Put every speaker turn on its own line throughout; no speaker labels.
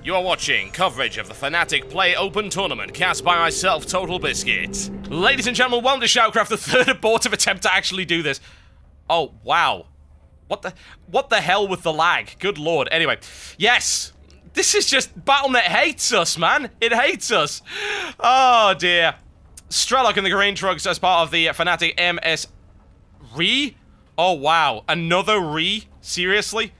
You are watching coverage of the Fnatic PlayOPEN tournament cast by myself, TotalBiscuit. Ladies and gentlemen, welcome to SHOUTcraft, the third abortive attempt to actually do this. Oh, wow. What the hell with the lag? Good lord. Anyway, yes. This is just... Battle.net hates us, man. It hates us. Oh, dear. Strelok and the Green Trucks as part of the Fnatic MS... Oh, wow. Another Seriously?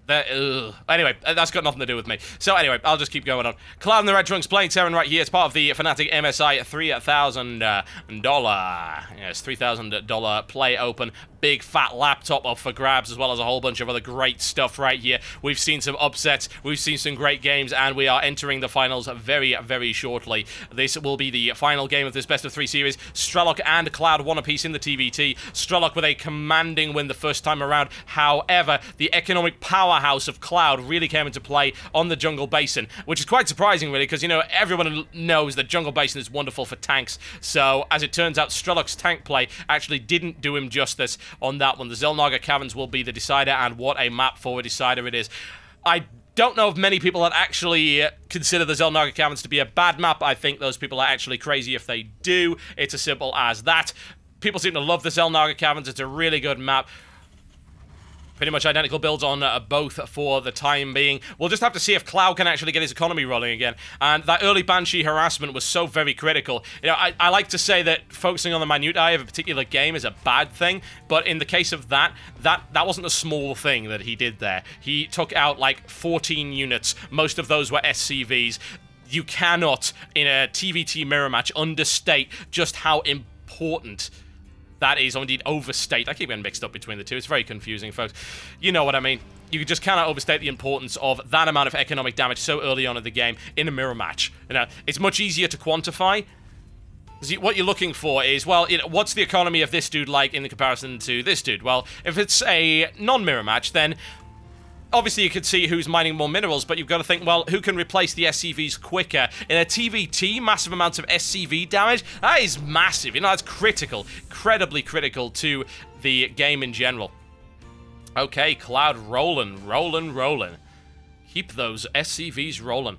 Anyway, that's got nothing to do with me. So anyway, I'll just keep going on. Cloud and the Red Trunks playing Terran right here. It's part of the Fnatic MSI $3,000. Yes, $3,000 PlayOPEN. Big fat laptop up for grabs, as well as a whole bunch of other great stuff right here. We've seen some upsets, we've seen some great games, and we are entering the finals very, very shortly. This will be the final game of this best-of-3 series. Strelok and Cloud one apiece in the TVT. Strelok with a commanding win the first time around. However, the economic powerhouse of Cloud really came into play on the Jungle Basin, which is quite surprising, really, because, you know, everyone knows that Jungle Basin is wonderful for tanks. So, as it turns out, Strelok's tank play actually didn't do him justice on that one. The Xel'Naga Caverns will be the decider, and what a map for a decider it is. I don't know of many people that actually consider the Xel'Naga Caverns to be a bad map. I think those people are actually crazy if they do. It's as simple as that. People seem to love the Xel'Naga Caverns. It's a really good map. Pretty much identical builds on both for the time being. We'll just have to see if Cloud can actually get his economy rolling again. And that early Banshee harassment was so very critical. You know, I like to say that focusing on the minutiae of a particular game is a bad thing, but in the case of that wasn't a small thing that he did there. He took out like 14 units. Most of those were SCVs. You cannot, in a TVT mirror match, understate just how important that is, or indeed overstate. I keep getting mixed up between the two. It's very confusing, folks. You know what I mean. You just cannot overstate the importance of that amount of economic damage so early on in the game in a mirror match. You know, it's much easier to quantify. What you're looking for is, well, you know, what's the economy of this dude like in comparison to this dude? Well, if it's a non-mirror match, then obviously you could see who's mining more minerals, but you've got to think, well, who can replace the SCVs quicker? In a TVT, massive amounts of SCV damage, that is massive. You know, that's critical. Incredibly critical to the game in general. Okay, Cloud rolling. Keep those SCVs rolling.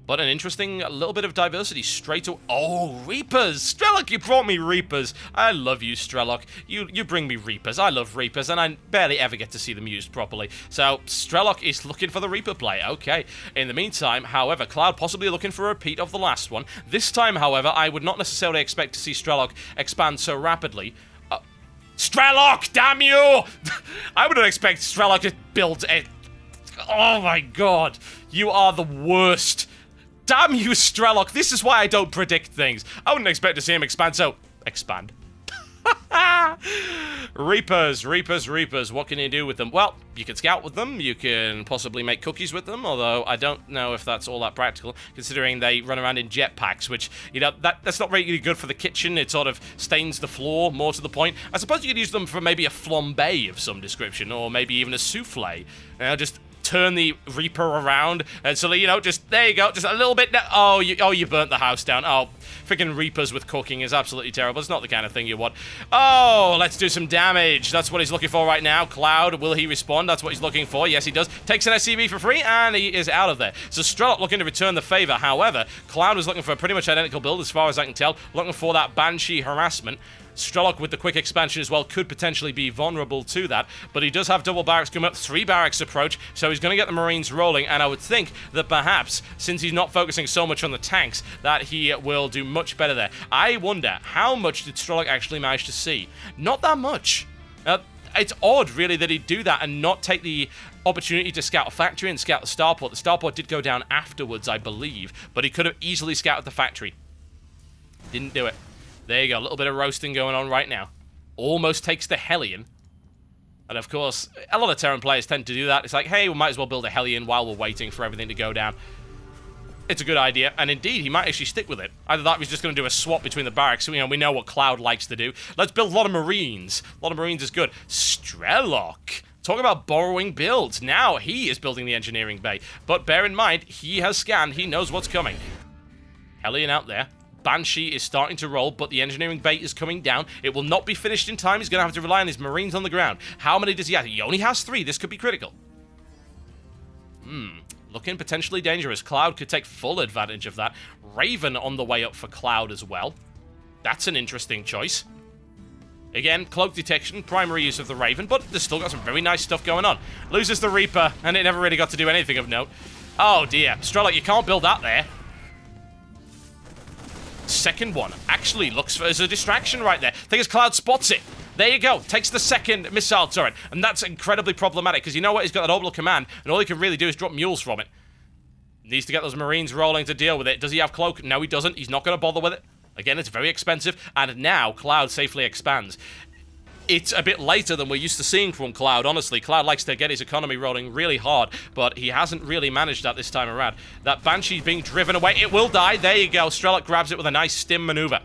But an interesting little bit of diversity straight away. Oh, Reapers! Strelok, you brought me Reapers. I love you, Strelok. You bring me Reapers. I love Reapers, and I barely ever get to see them used properly. So, Strelok is looking for the Reaper play. Okay. In the meantime, however, Cloud possibly looking for a repeat of the last one. This time, however, I would not necessarily expect to see Strelok expand so rapidly. Strelok, damn you! I wouldn't expect Strelok to build a... Oh my god. You are the worst. Damn you, Strelok. This is why I don't predict things. I wouldn't expect to see him expand, so... Expand. Reapers. What can you do with them? Well, you can scout with them. You can possibly make cookies with them, although I don't know if that's all that practical, considering they run around in jetpacks, which, you know, that's not really good for the kitchen. It sort of stains the floor, more to the point. I suppose you could use them for maybe a flambé of some description, or maybe even a souffle. You know, just turn the Reaper around, and so, you know, just, there you go, just a little bit, oh, you burnt the house down. Oh, freaking Reapers with cooking is absolutely terrible. It's not the kind of thing you want. Oh, let's do some damage. That's what he's looking for right now. Cloud, will he respond? That's what he's looking for. Yes, he does. Takes an SCV for free, and he is out of there. So Strelok looking to return the favor. However, Cloud was looking for a pretty much identical build, as far as I can tell, looking for that Banshee harassment. Strelok with the quick expansion as well could potentially be vulnerable to that, but he does have double barracks coming up, 3 barracks approach, so he's going to get the Marines rolling, and I would think that perhaps, since he's not focusing so much on the tanks, that he will do much better there. I wonder, how much did Strelok actually manage to see? Not that much. It's odd, really, that he'd do that and not take the opportunity to scout a factory and scout the starport. The starport did go down afterwards, I believe, but he could have easily scouted the factory. Didn't do it. There you go, a little bit of roasting going on right now. Almost takes the Hellion. And of course, a lot of Terran players tend to do that. It's like, hey, we might as well build a Hellion while we're waiting for everything to go down. It's a good idea, and indeed, he might actually stick with it. Either that or he's just going to do a swap between the barracks. You know, we know what Cloud likes to do. Let's build a lot of Marines. A lot of Marines is good. Strelok. Talk about borrowing builds. Now he is building the engineering bay. But bear in mind, he has scanned. He knows what's coming. Hellion out there. Banshee is starting to roll, but the engineering bait is coming down. It will not be finished in time. He's going to have to rely on his Marines on the ground. How many does he have? He only has 3. This could be critical. looking potentially dangerous. Cloud could take full advantage of that. Raven on the way up for Cloud as well. That's an interesting choice. Again, cloak detection, primary use of the Raven, but there's still got some very nice stuff going on. Loses the Reaper, and it never really got to do anything of note. Oh dear, Strelok, you can't build that there. Second one actually looks as a distraction right there. Thing is, Cloud spots it. There you go. Takes the second missile turret. And that's incredibly problematic, because you know what? He's got that orbital command, and all he can really do is drop mules from it. Needs to get those Marines rolling to deal with it. Does he have cloak? No, he doesn't. He's not going to bother with it. Again, it's very expensive, and now Cloud safely expands. It's a bit later than we're used to seeing from Cloud, honestly. Cloud likes to get his economy rolling really hard, but he hasn't really managed that this time around. That Banshee's being driven away. It will die. There you go. Strelok grabs it with a nice stim maneuver.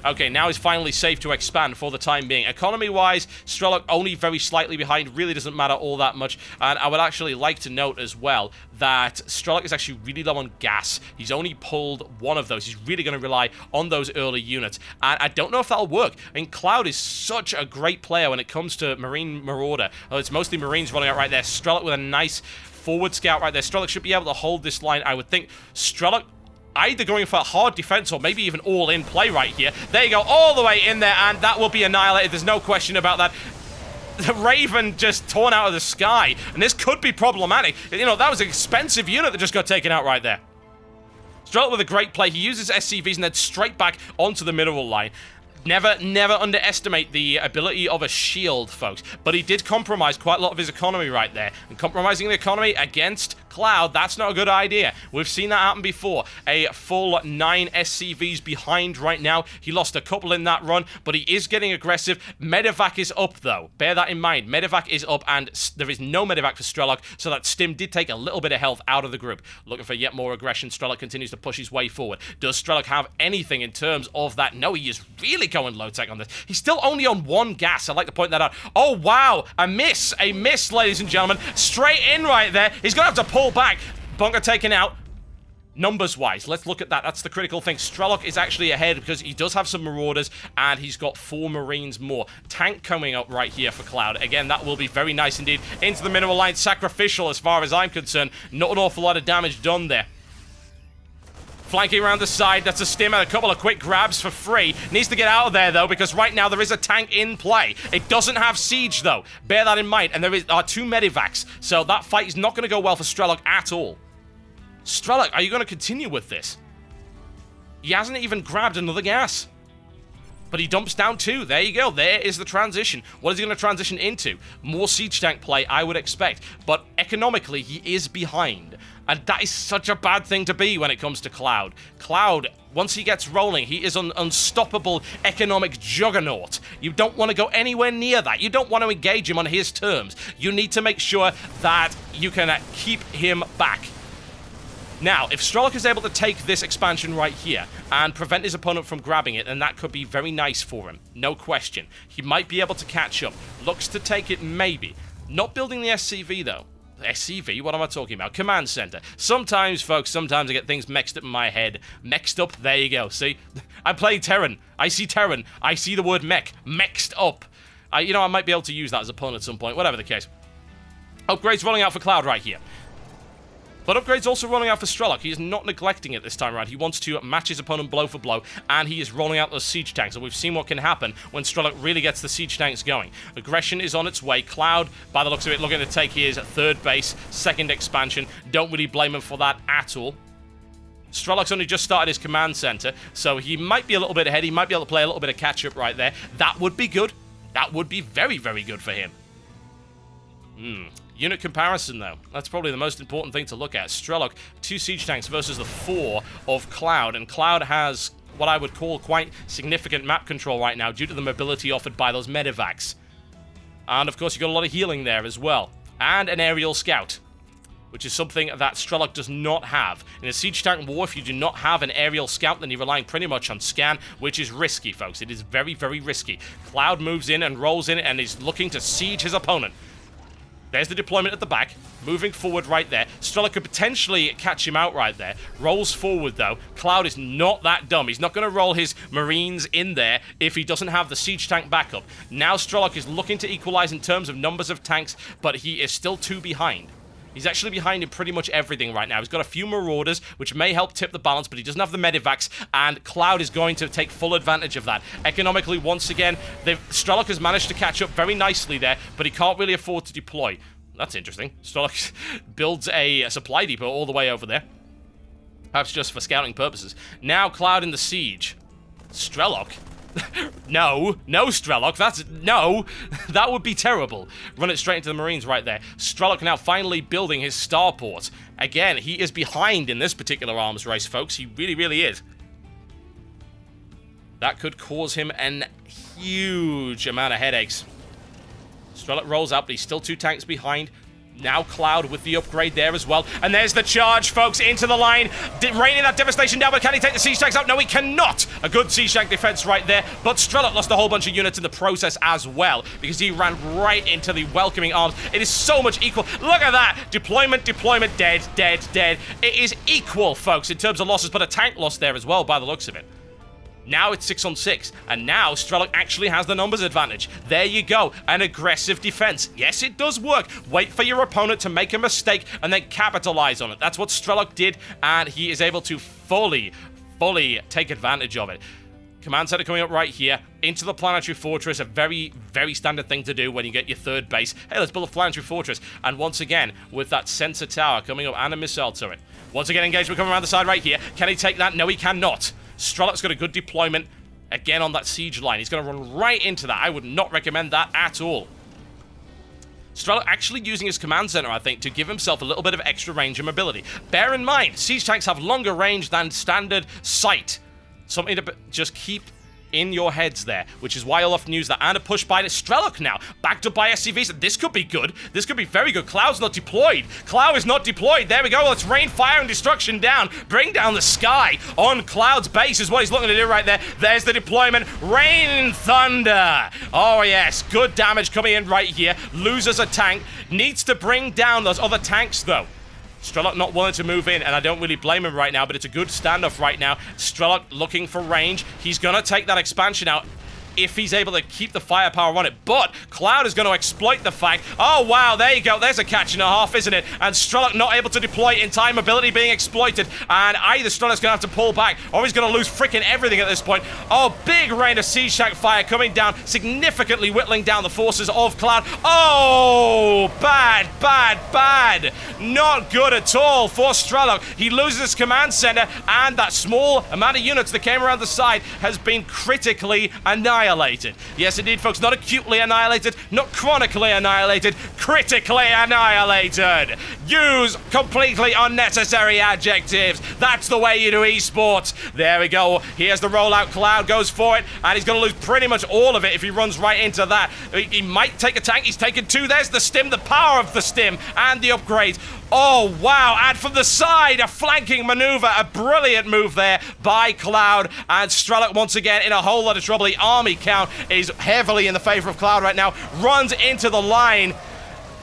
Okay, now he's finally safe to expand for the time being. Economy-wise, Strelok only very slightly behind. Really doesn't matter all that much. And I would actually like to note as well that Strelok is actually really low on gas. He's only pulled one of those. He's really going to rely on those early units. And I don't know if that'll work. I mean, Cloud is such a great player when it comes to Marine Marauder. Oh, it's mostly Marines running out right there. Strelok with a nice forward scout right there. Strelok should be able to hold this line, I would think. Strelok either going for hard defense or maybe even all-in play right here. There you go, all the way in there, and that will be annihilated. There's no question about that. The Raven just torn out of the sky, and this could be problematic. You know, that was an expensive unit that just got taken out right there. Strelok with a great play. He uses SCVs and then straight back onto the mineral line. Never underestimate the ability of a shield, folks. But he did compromise quite a lot of his economy right there. And compromising the economy against Cloud, that's not a good idea. We've seen that happen before. A full 9 SCVs behind right now. He lost a couple in that run, but he is getting aggressive. Medivac is up, though. Bear that in mind. Medivac is up, and there is no Medivac for Strelok, so that Stim did take a little bit of health out of the group. Looking for yet more aggression. Strelok continues to push his way forward. Does Strelok have anything in terms of that? No, he is really going low tech on this. He's still only on 1 gas. I'd like to point that out. Oh, wow. A miss, ladies and gentlemen. Straight in right there. He's going to have to pull back. Bunker taken out. Numbers-wise, let's look at that. That's the critical thing. Strelok is actually ahead because he does have some Marauders, and he's got 4 Marines more. Tank coming up right here for Cloud. Again, that will be very nice indeed. Into the mineral line. Sacrificial as far as I'm concerned. Not an awful lot of damage done there. Flanking around the side, that's a stim and a couple of quick grabs for free. Needs to get out of there, though, because right now there is a tank in play. It doesn't have siege, though. Bear that in mind. And there are 2 medivacs, so that fight is not going to go well for Strelok at all. Strelok, are you going to continue with this? He hasn't even grabbed another gas. But he dumps down 2. There you go. There is the transition. What is he going to transition into? More siege tank play, I would expect. But economically, he is behind. And that is such a bad thing to be when it comes to Cloud. Cloud, once he gets rolling, he is an unstoppable economic juggernaut. You don't want to go anywhere near that. You don't want to engage him on his terms. You need to make sure that you can keep him back. Now, if Strelok is able to take this expansion right here and prevent his opponent from grabbing it, then that could be very nice for him. No question. He might be able to catch up. Looks to take it, maybe. Not building the SCV, though. SCV? What am I talking about? Command Center. Sometimes, folks, sometimes I get things mixed up in my head. Mixed up? There you go. See? I'm playing Terran. I see Terran. I see the word mech. Mixed up. You know, I might be able to use that as a pun at some point. Whatever the case. Upgrades rolling out for Cloud right here. But upgrades also rolling out for Strelok. He is not neglecting it this time around. He wants to match his opponent blow for blow, and he is rolling out those siege tanks. And we've seen what can happen when Strelok really gets the siege tanks going. Aggression is on its way. Cloud, by the looks of it, looking to take his 3rd base, 2nd expansion. Don't really blame him for that at all. Strelok's only just started his command center, so he might be a little bit ahead. He might be able to play a little bit of catch-up right there. That would be good. That would be very, very good for him. Unit comparison, though. That's probably the most important thing to look at. Strelok, 2 siege tanks versus the 4 of Cloud. And Cloud has what I would call quite significant map control right now due to the mobility offered by those medivacs. And, of course, you've got a lot of healing there as well. And an aerial scout, which is something that Strelok does not have. In a siege tank war, if you do not have an aerial scout, then you're relying pretty much on scan, which is risky, folks. It is very, very risky. Cloud moves in and rolls in and is looking to siege his opponent. There's the deployment at the back, moving forward right there. Strelok could potentially catch him out right there. Rolls forward, though. Cloud is not that dumb. He's not going to roll his Marines in there if he doesn't have the siege tank backup. Now Strelok is looking to equalize in terms of numbers of tanks, but he is still 2 behind. He's actually behind in pretty much everything right now. He's got a few Marauders, which may help tip the balance, but he doesn't have the Medivacs, and Cloud is going to take full advantage of that. Economically, once again, Strelok has managed to catch up very nicely there, but he can't really afford to deploy. That's interesting. Strelok builds a supply depot all the way over there. Perhaps just for scouting purposes. Now Cloud in the siege. Strelok? No, Strelok, no, that would be terrible. Run it straight into the Marines right there. Strelok now finally building his starport. Again, he is behind in this particular arms race, folks. He really, really is. That could cause him an huge amount of headaches. Strelok rolls up, but he's still 2 tanks behind. Now Cloud with the upgrade there as well. And there's the charge, folks, into the line. Raining that devastation down, but can he take the siege tanks out? No, he cannot. A good siege tank defense right there. But Strelok lost a whole bunch of units in the process as well, because he ran right into the welcoming arms. It is so much equal. Look at that. Deployment, dead. It is equal, folks, in terms of losses, but a tank loss there as well, by the looks of it. Now it's 6 on 6, and now Strelok actually has the numbers advantage. There you go, an aggressive defense. Yes, it does work. Wait for your opponent to make a mistake and then capitalize on it. That's what Strelok did, and he is able to fully take advantage of it. Command center coming up right here into the planetary fortress, a very, very standard thing to do when you get your 3rd base. Hey, let's build a planetary fortress. And once again, with that sensor tower coming up and a missile turret. Once again, engagement coming around the side right here. Can he take that? No, he cannot. Strelok's got a good deployment, again on that siege line. He's going to run right into that. I would not recommend that at all. Strelok actually using his command center, I think, to give himself a little bit of extra range and mobility. Bear in mind, siege tanks have longer range than standard sight. Something to just keep in your heads there, which is why you'll often use that. And a push by Strelok now, backed up by SCVs. This could be good. This could be very good. Cloud's not deployed. Cloud is not deployed. There we go. Let's rain fire and destruction down. Bring down the sky on Cloud's base is what he's looking to do right there. There's the deployment. Rain thunder. Oh, yes. Good damage coming in right here. Loses a tank. Needs to bring down those other tanks, though. Strelok not willing to move in, and I don't really blame him right now, but it's a good standoff right now. Strelok looking for range. He's going to take that expansion out if he's able to keep the firepower on it. But Cloud is going to exploit the fact. Oh, wow, there you go. There's a catch and a half, isn't it? And Strelok not able to deploy in time. Mobility being exploited. And either Strelok's going to have to pull back, or he's going to lose freaking everything at this point. Oh, big rain of siege tank fire coming down, significantly whittling down the forces of Cloud. Oh, bad. Not good at all for Strelok. He loses his command center, and that small amount of units that came around the side has been critically annihilated. Yes, indeed, folks. Not acutely annihilated, not chronically annihilated, critically annihilated. Use completely unnecessary adjectives. That's the way you do esports. There we go. Here's the rollout. Cloud goes for it, and he's going to lose pretty much all of it if he runs right into that. He might take a tank. He's taken 2. There's the stim, the power of the stim, and the upgrades. Oh, wow. And from the side, a flanking maneuver. A brilliant move there by Cloud. And Strelok, once again, in a whole lot of trouble. The army count is heavily in the favor of Cloud right now. Runs into the line.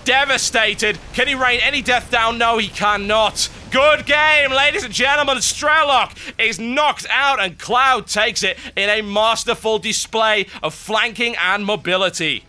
Devastated. Can he rain any death down? No, he cannot. Good game, ladies and gentlemen. Strelok is knocked out, and Cloud takes it in a masterful display of flanking and mobility.